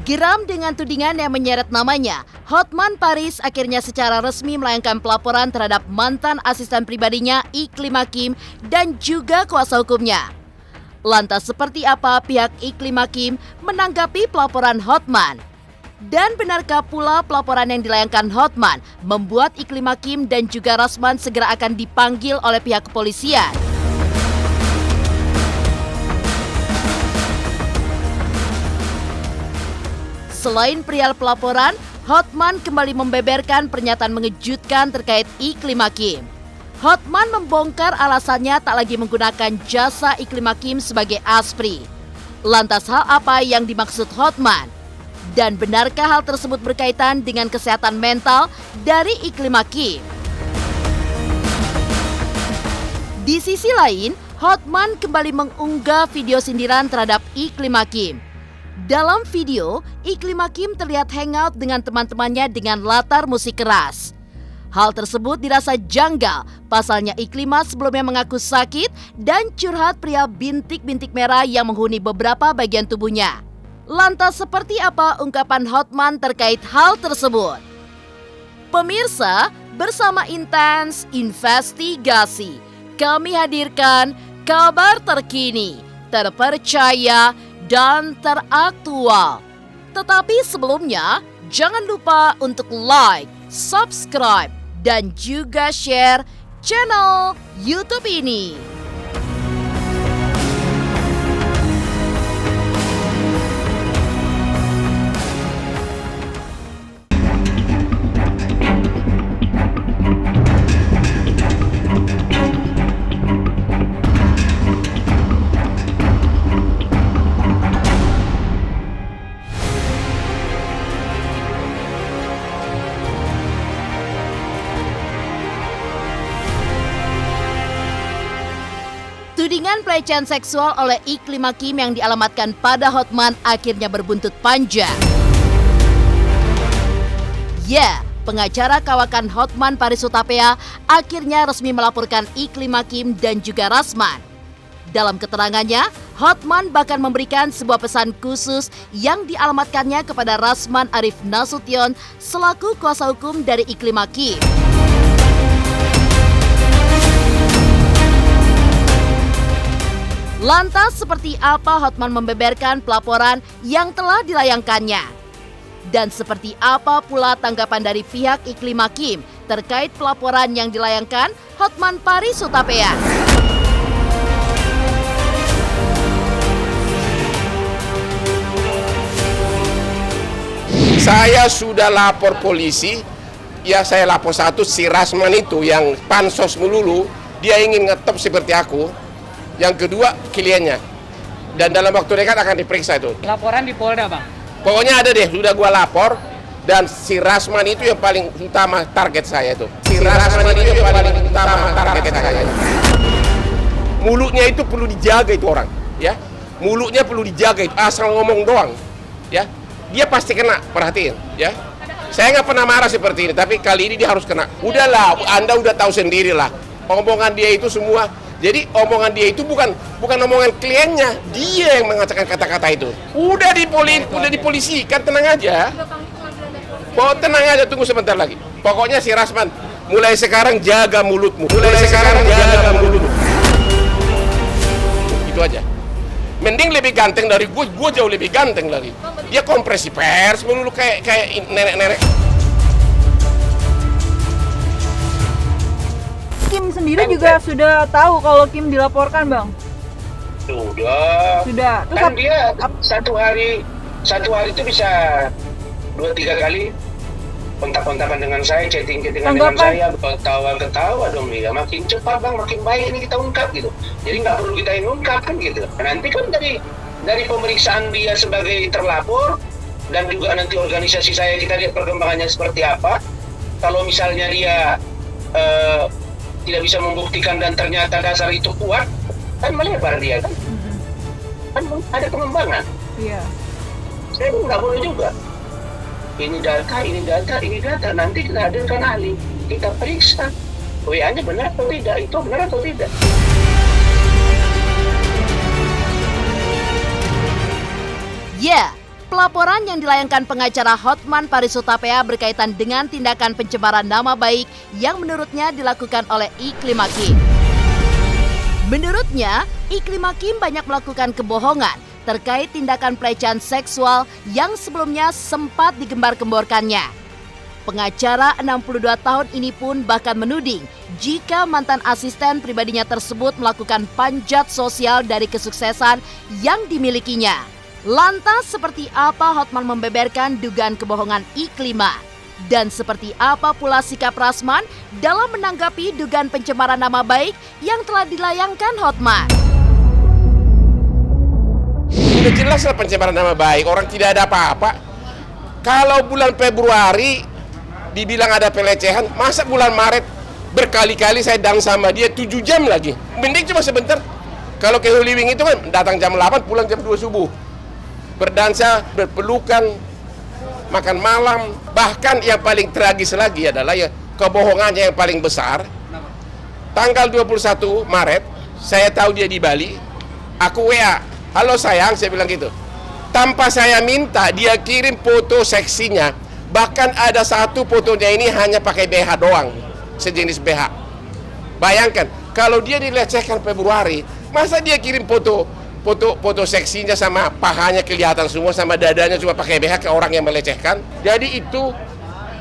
Geram dengan tudingan yang menyeret namanya, Hotman Paris akhirnya secara resmi melayangkan pelaporan terhadap mantan asisten pribadinya Iklim Hakim dan juga kuasa hukumnya. Lantas seperti apa pihak Iklim Hakim menanggapi pelaporan Hotman? Dan benarkah pula pelaporan yang dilayangkan Hotman membuat Iklim Hakim dan juga Rasman segera akan dipanggil oleh pihak kepolisian? Selain perihal pelaporan, Hotman kembali membeberkan pernyataan mengejutkan terkait Iklim Hakim. Hotman membongkar alasannya tak lagi menggunakan jasa Iklim Hakim sebagai aspri. Lantas hal apa yang dimaksud Hotman? Dan benarkah hal tersebut berkaitan dengan kesehatan mental dari Iklim Hakim? Di sisi lain, Hotman kembali mengunggah video sindiran terhadap Iklim Hakim. Dalam video, Iklim Hakim terlihat hangout dengan teman-temannya dengan latar musik keras. Hal tersebut dirasa janggal, pasalnya Iklim sebelumnya mengaku sakit dan curhat perihal bintik-bintik merah yang menghuni beberapa bagian tubuhnya. Lantas seperti apa ungkapan Hotman terkait hal tersebut? Pemirsa, bersama Intens Investigasi, kami hadirkan kabar terkini, terpercaya, dan teraktual. Tetapi sebelumnya, jangan lupa untuk like, subscribe, dan juga share channel YouTube ini. Tudingan pelecehan seksual oleh Iklim Hakim yang dialamatkan pada Hotman akhirnya berbuntut panjang. Ya, pengacara kawakan Hotman Paris Hutapea akhirnya resmi melaporkan Iklim Hakim dan juga Rasman. Dalam keterangannya, Hotman bahkan memberikan sebuah pesan khusus yang dialamatkannya kepada Rasman Arif Nasution selaku kuasa hukum dari Iklim Hakim. Lantas seperti apa Hotman membeberkan pelaporan yang telah dilayangkannya? Dan seperti apa pula tanggapan dari pihak Iklim Hakim terkait pelaporan yang dilayangkan Hotman Paris Hutapea? Saya sudah lapor polisi, ya saya lapor satu si Rasman itu yang pansos melulu, dia ingin ngetop seperti aku. Yang kedua, kliennya. Dan dalam waktu dekat akan diperiksa itu. Laporan di Polda, Bang? Pokoknya ada deh, sudah gua lapor. Dan si Rasman itu yang paling utama target saya itu. Si Rasman itu yang paling utama target saya. Mulutnya itu perlu dijaga itu orang, ya. Mulutnya perlu dijaga itu, asal ngomong doang, ya. Dia pasti kena, perhatiin, ya. Saya nggak pernah marah seperti ini, tapi kali ini dia harus kena. Udahlah, Anda udah tahu sendirilah. Omongan dia itu semua. Jadi omongan dia itu bukan omongan kliennya, dia yang mengatakan kata-kata itu. Udah dipolisi, kan tenang aja. Tenang aja, tunggu sebentar lagi. Pokoknya si Rasman, mulai sekarang jaga mulutmu. Itu aja. Mending lebih ganteng dari gue jauh lebih ganteng lagi. Dia kompresi pers melulu kayak nenek-nenek. Kim sendiri juga sudah tahu kalau Kim dilaporkan, Bang? Sudah. Terus kan dia satu hari itu bisa 2-3 kali kontak-kontakan dengan saya, chatting-chattingan dengan saya, ketawa dong dia. Makin cepat, Bang, makin baik ini kita ungkap gitu. Jadi nggak perlu kita yang ungkap kan gitu. Nanti kan dari pemeriksaan dia sebagai terlapor dan juga nanti organisasi saya, kita lihat perkembangannya seperti apa. Kalau misalnya dia tidak bisa membuktikan dan ternyata dasar itu kuat, kan melebar dia kan? Kan ada pengembangan. Iya. Saya pun nggak boleh juga. Ini data, nanti kita hadirkan ahli, kita periksa. WA-nya benar atau tidak, itu benar atau tidak. Ya, laporan yang dilayangkan pengacara Hotman Paris Hutapea berkaitan dengan tindakan pencemaran nama baik yang menurutnya dilakukan oleh Iklim Hakim. Menurutnya, Iklim Hakim banyak melakukan kebohongan terkait tindakan pelecehan seksual yang sebelumnya sempat digembar-gemborkannya. Pengacara 62 tahun ini pun bahkan menuding jika mantan asisten pribadinya tersebut melakukan panjat sosial dari kesuksesan yang dimilikinya. Lantas seperti apa Hotman membeberkan dugaan kebohongan Iklima? Dan seperti apa pula sikap Rasman dalam menanggapi dugaan pencemaran nama baik yang telah dilayangkan Hotman? Sudah jelaslah pencemaran nama baik, orang tidak ada apa-apa. Kalau bulan Februari dibilang ada pelecehan, masa bulan Maret berkali-kali saya dang sama dia 7 jam lagi. Mending cuma sebentar. Kalau ke Holy Wing itu kan datang jam 8, pulang jam 2 subuh. Berdansa, berpelukan, makan malam. Bahkan yang paling tragis lagi adalah ya kebohongannya yang paling besar. Tanggal 21 Maret, saya tahu dia di Bali. Aku WA, halo sayang, saya bilang gitu. Tanpa saya minta, dia kirim foto seksinya. Bahkan ada satu fotonya ini hanya pakai BH doang, sejenis BH. Bayangkan, kalau dia dilecehkan Februari, masa dia kirim foto seksinya sama pahanya kelihatan semua, sama dadanya cuma pakai BH ke orang yang melecehkan. Jadi itu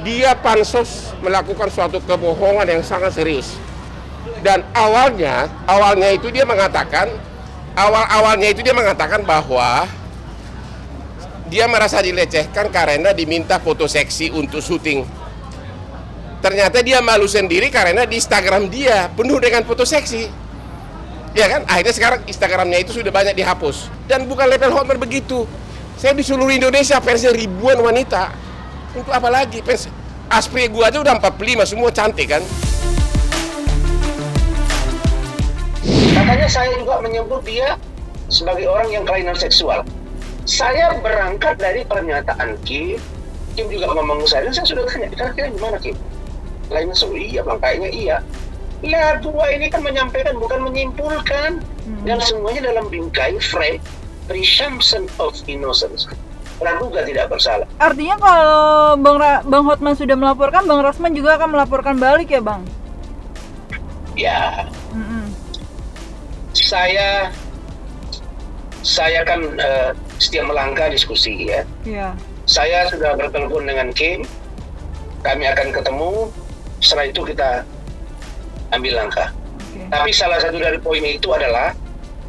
dia pansos melakukan suatu kebohongan yang sangat serius. Dan awalnya itu dia mengatakan bahwa dia merasa dilecehkan karena diminta foto seksi untuk syuting. Ternyata dia malu sendiri karena di Instagram dia penuh dengan foto seksi. Ya kan? Akhirnya sekarang Instagramnya itu sudah banyak dihapus. Dan bukan level Hotman begitu. Saya di seluruh Indonesia fansnya ribuan wanita. Untuk apa lagi? Fans Aspri gua aja udah 45, semua cantik kan? Katanya saya juga menyebut dia sebagai orang yang kelainan seksual. Saya berangkat dari pernyataan Kim juga ngomong ke saya, dan saya sudah tanya, kira-kira gimana Kim? Kelainan seksual, iya bang, kayaknya iya. Lah, dua ini kan menyampaikan, bukan menyimpulkan. Dan semuanya dalam bingkai frame presumption of innocence. Praduga tidak bersalah. Artinya kalau Bang Hotman sudah melaporkan, Bang Rasman juga akan melaporkan balik ya Bang? Ya. Saya kan setiap melangkah diskusi ya. Iya. Saya sudah bertelepon dengan Kim. Kami akan ketemu. Setelah itu kita ambil langkah. Okay. Tapi salah satu dari poin itu adalah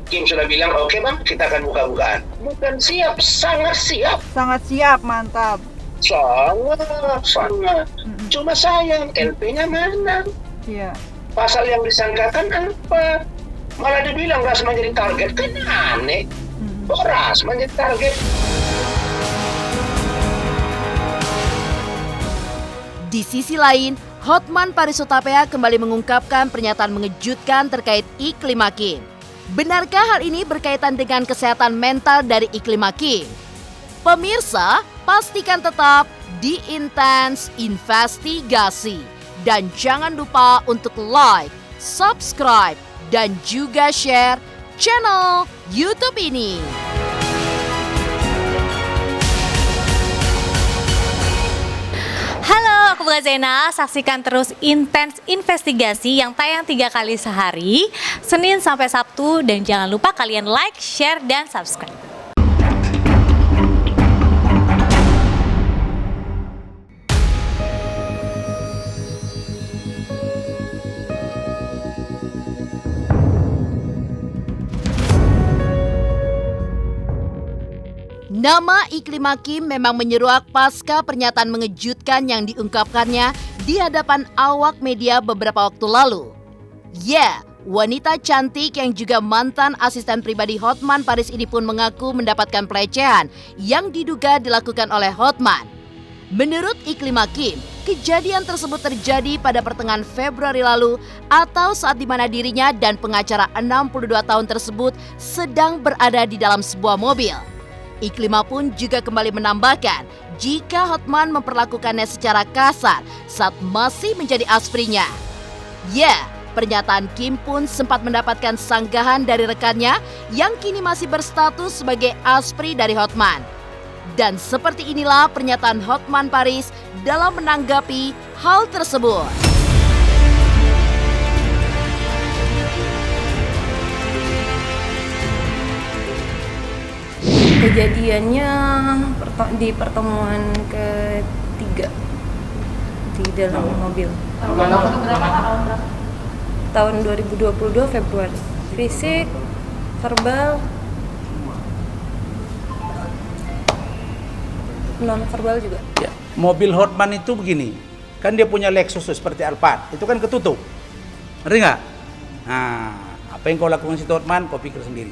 Kim sudah bilang, oke bang, kita akan buka-bukaan. Bukan siap, sangat siap. Sangat siap, mantap. Sangat. Cuma sayang, LP-nya mana? Iya. Pasal yang disangkakan apa? Malah dibilang Rasman jadi target, kan aneh. Oh, Rasman jadi target. Di sisi lain, Hotman Paris Hutapea kembali mengungkapkan pernyataan mengejutkan terkait Iklim Hakim. Benarkah hal ini berkaitan dengan kesehatan mental dari Iklim Hakim? Pemirsa, pastikan tetap di Intens Investigasi. Dan jangan lupa untuk like, subscribe, dan juga share channel YouTube ini. Halo, aku Bunga Zena. Saksikan terus Intens Investigasi yang tayang 3 kali sehari, Senin sampai Sabtu. Dan jangan lupa kalian like, share, dan subscribe. Nama Iklim Hakim memang menyeruak pasca pernyataan mengejutkan yang diungkapkannya di hadapan awak media beberapa waktu lalu. Ya, wanita cantik yang juga mantan asisten pribadi Hotman Paris ini pun mengaku mendapatkan pelecehan yang diduga dilakukan oleh Hotman. Menurut Iklim Hakim, kejadian tersebut terjadi pada pertengahan Februari lalu atau saat di mana dirinya dan pengacara 62 tahun tersebut sedang berada di dalam sebuah mobil. Iklima pun juga kembali menambahkan jika Hotman memperlakukannya secara kasar saat masih menjadi asprinya. Ya, pernyataan Kim pun sempat mendapatkan sanggahan dari rekannya yang kini masih berstatus sebagai aspri dari Hotman. Dan seperti inilah pernyataan Hotman Paris dalam menanggapi hal tersebut. Kejadiannya di pertemuan ketiga di dalam mobil. Tahun 2022 Februari. Fisik, verbal, non verbal juga. Ya, mobil Hotman itu begini, kan dia punya Lexus seperti Alphard, itu kan ketutup, ngerti nggak? Nah, apa yang kau lakukan situ Hotman, kau pikir sendiri.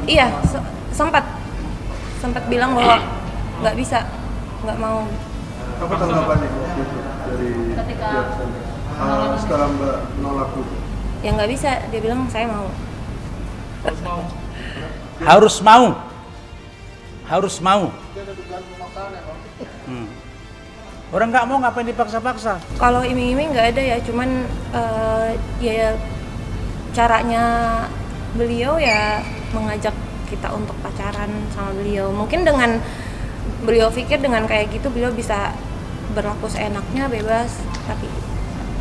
Iya, sempat bilang bahwa nggak bisa, nggak mau. Apa tanggapannya waktu itu dari pihak sana? Setelah Mbak menolak itu? Ya nggak bisa, dia bilang saya mau. Harus mau. Orang nggak mau ngapain dipaksa-paksa? Kalau iming-iming nggak ada ya, cuman ya caranya beliau ya mengajak kita untuk pacaran sama beliau. Mungkin dengan beliau pikir dengan kayak gitu beliau bisa berlaku seenaknya, bebas. Tapi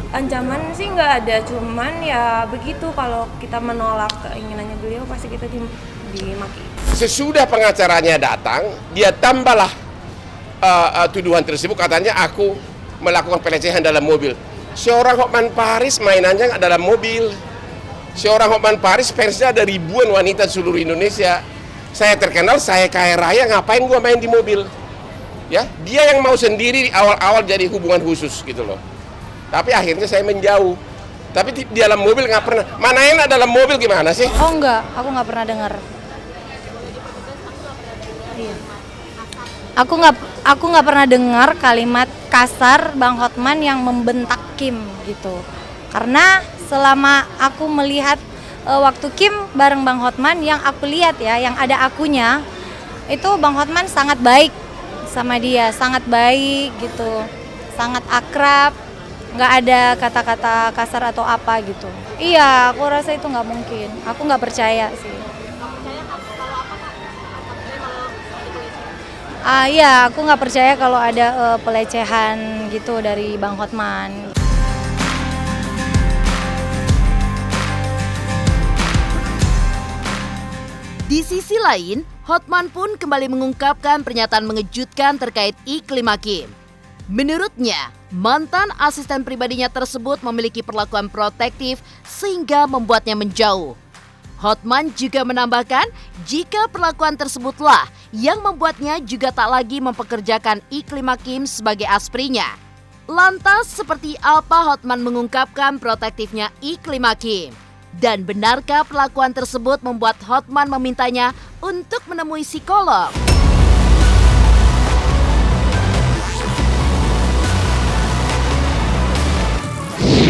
ancaman sih nggak ada, cuman ya begitu, kalau kita menolak keinginannya beliau pasti kita dimaki. Sesudah pengacaranya datang, dia tambahlah tuduhan tersebut, katanya aku melakukan pelecehan dalam mobil. Seorang Hotman Paris mainannya nggak dalam mobil. Seorang Hotman Paris fansnya ada ribuan wanita di seluruh Indonesia. Saya terkenal, saya kaya raya, ngapain gua main di mobil? Ya, dia yang mau sendiri awal-awal jadi hubungan khusus gitu loh. Tapi akhirnya saya menjauh. Tapi di dalam mobil nggak pernah. Mana enak dalam mobil gimana sih? Oh enggak, aku nggak pernah dengar. Iya. Aku nggak pernah dengar kalimat kasar Bang Hotman yang membentak Kim gitu. Karena selama aku melihat waktu Kim bareng Bang Hotman, yang aku lihat ya, yang ada akunya, itu Bang Hotman sangat baik sama dia, sangat baik gitu, sangat akrab, nggak ada kata-kata kasar atau apa gitu. Iya, aku rasa itu nggak mungkin, aku nggak percaya sih. Iya, aku nggak percaya kalau ada pelecehan gitu dari Bang Hotman. Di sisi lain, Hotman pun kembali mengungkapkan pernyataan mengejutkan terkait iklim Hakim. Menurutnya, mantan asisten pribadinya tersebut memiliki perlakuan protektif sehingga membuatnya menjauh. Hotman juga menambahkan jika perlakuan tersebutlah yang membuatnya juga tak lagi mempekerjakan iklim Hakim sebagai asprinya. Lantas seperti apa Hotman mengungkapkan protektifnya iklim Hakim? Dan benarkah perlakuan tersebut membuat Hotman memintanya untuk menemui psikolog?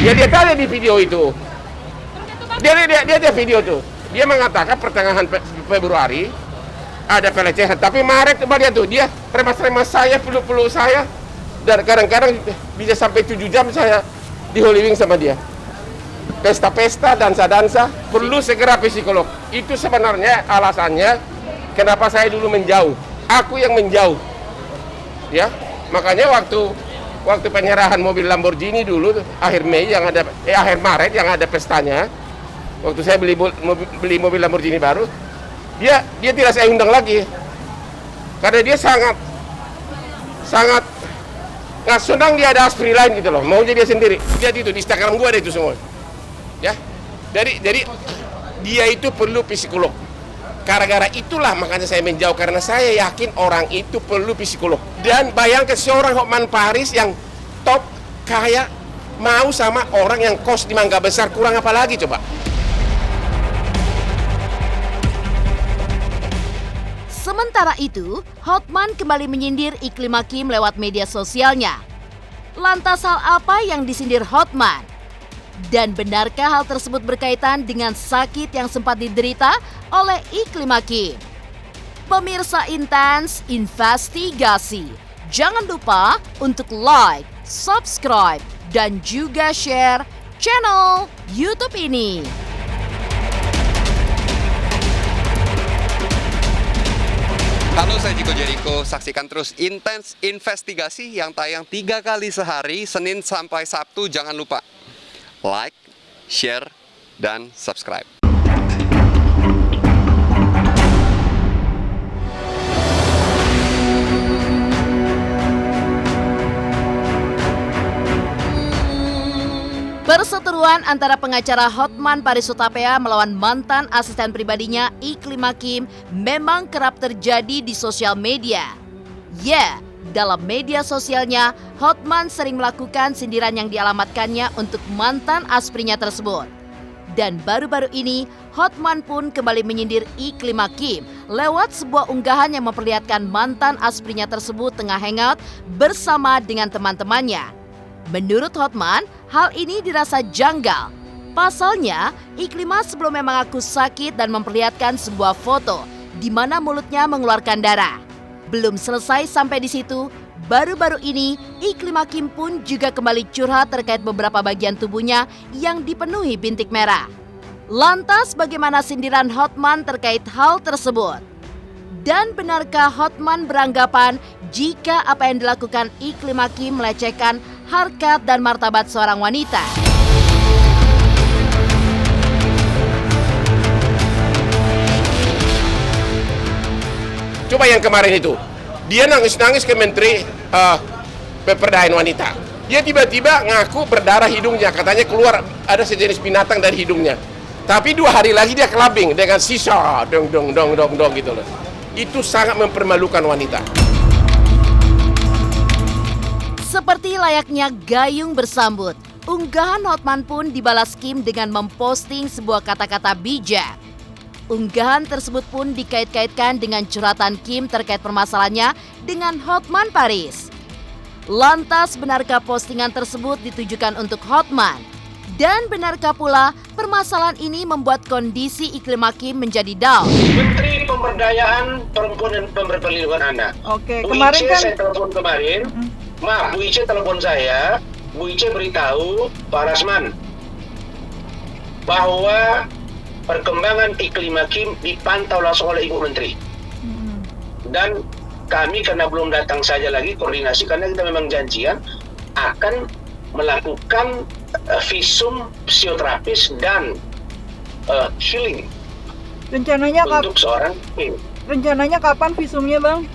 Dia tanya di video itu. Dia video tuh. Dia mengatakan pertengahan Februari ada pelecehan, tapi Maret coba lihat tuh, dia remas-remas saya, peluk-peluk saya, dan kadang-kadang bisa sampai 7 jam saya di Holy Wing sama dia. Pesta-pesta, dansa-dansa, perlu segera psikolog. Itu sebenarnya alasannya kenapa saya dulu menjauh. Aku yang menjauh. Ya, makanya waktu penyerahan mobil Lamborghini dulu akhir Maret yang ada pestanya. Waktu saya beli mobil Lamborghini baru, dia tidak saya undang lagi. Karena dia sangat nggak senang dia ada aspri lain gitu loh. Maunya dia sendiri. Lihat itu di Instagram gua ada itu semua. Ya, jadi dia itu perlu psikolog. Gara-gara itulah makanya saya menjauh, karena saya yakin orang itu perlu psikolog. Dan bayangkan seorang Hotman Paris yang top, kaya, mau sama orang yang kos di Mangga Besar, kurang apa lagi coba? Sementara itu, Hotman kembali menyindir iklim Hakim lewat media sosialnya. Lantas hal apa yang disindir Hotman? Dan benarkah hal tersebut berkaitan dengan sakit yang sempat diderita oleh iklim Hakim? Pemirsa Intens Investigasi, jangan lupa untuk like, subscribe, dan juga share channel YouTube ini. Halo, saya Jiko Jericho. Saksikan terus Intens Investigasi yang tayang 3 kali sehari, Senin sampai Sabtu. Jangan lupa like, share, dan subscribe. Perseteruan antara pengacara Hotman Paris Hutapea melawan mantan asisten pribadinya Iklim Hakim memang kerap terjadi di sosial media. Ya, dalam media sosialnya, Hotman sering melakukan sindiran yang dialamatkannya untuk mantan asprinya tersebut. Dan baru-baru ini, Hotman pun kembali menyindir Iklim Hakim lewat sebuah unggahan yang memperlihatkan mantan asprinya tersebut tengah hangout bersama dengan teman-temannya. Menurut Hotman, hal ini dirasa janggal. Pasalnya, Iklimah sebelumnya mengaku sakit dan memperlihatkan sebuah foto di mana mulutnya mengeluarkan darah. Belum selesai sampai di situ, baru-baru ini Iklim Hakim pun juga kembali curhat terkait beberapa bagian tubuhnya yang dipenuhi bintik merah. Lantas bagaimana sindiran Hotman terkait hal tersebut? Dan benarkah Hotman beranggapan jika apa yang dilakukan Iklim Hakim melecehkan harkat dan martabat seorang wanita? Coba yang kemarin itu, dia nangis-nangis ke Menteri Pemberdayaan Wanita. Dia tiba-tiba ngaku berdarah hidungnya, katanya keluar ada sejenis binatang dari hidungnya. Tapi 2 hari lagi dia clubbing dengan sisa, dong gitu loh. Itu sangat mempermalukan wanita. Seperti layaknya gayung bersambut, unggahan Hotman pun dibalas Kim dengan memposting sebuah kata-kata bijak. Unggahan tersebut pun dikait-kaitkan dengan curhatan Kim terkait permasalahannya dengan Hotman Paris. Lantas benarkah postingan tersebut ditujukan untuk Hotman? Dan benarkah pula permasalahan ini membuat kondisi Iklim Hakim menjadi down? Menteri Pemberdayaan Perempuan dan Perlindungan Anak. Oke, Bu kemarin Ice kan saya telepon kemarin. Maaf, Bu Ice telepon saya. Bu Ice beritahu Pak Rasman bahwa perkembangan Iklim Hakim dipantau langsung oleh Ibu Menteri. Dan kami karena belum datang saja lagi koordinasi, karena kita memang janjian akan melakukan visum psioterapis dan healing rencananya untuk seorang Kim. rencananya kapan visumnya, Bang?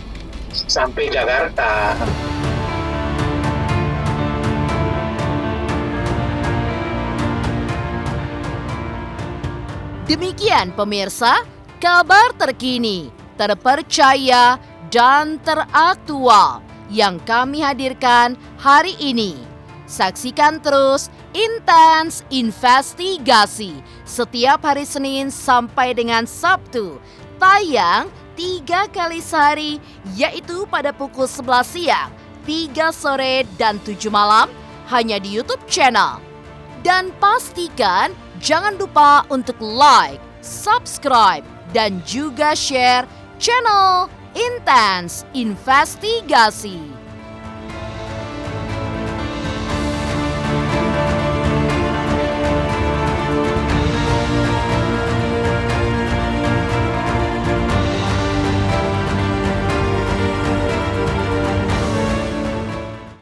Sampai Jakarta. Demikian pemirsa, kabar terkini, terpercaya, dan teraktual yang kami hadirkan hari ini. Saksikan terus Intens Investigasi setiap hari Senin sampai dengan Sabtu. Tayang 3 kali sehari, yaitu pada pukul 11 siang, 3 sore, dan 7 malam hanya di YouTube channel. Dan pastikan jangan lupa untuk like, subscribe, dan juga share channel Intens Investigasi.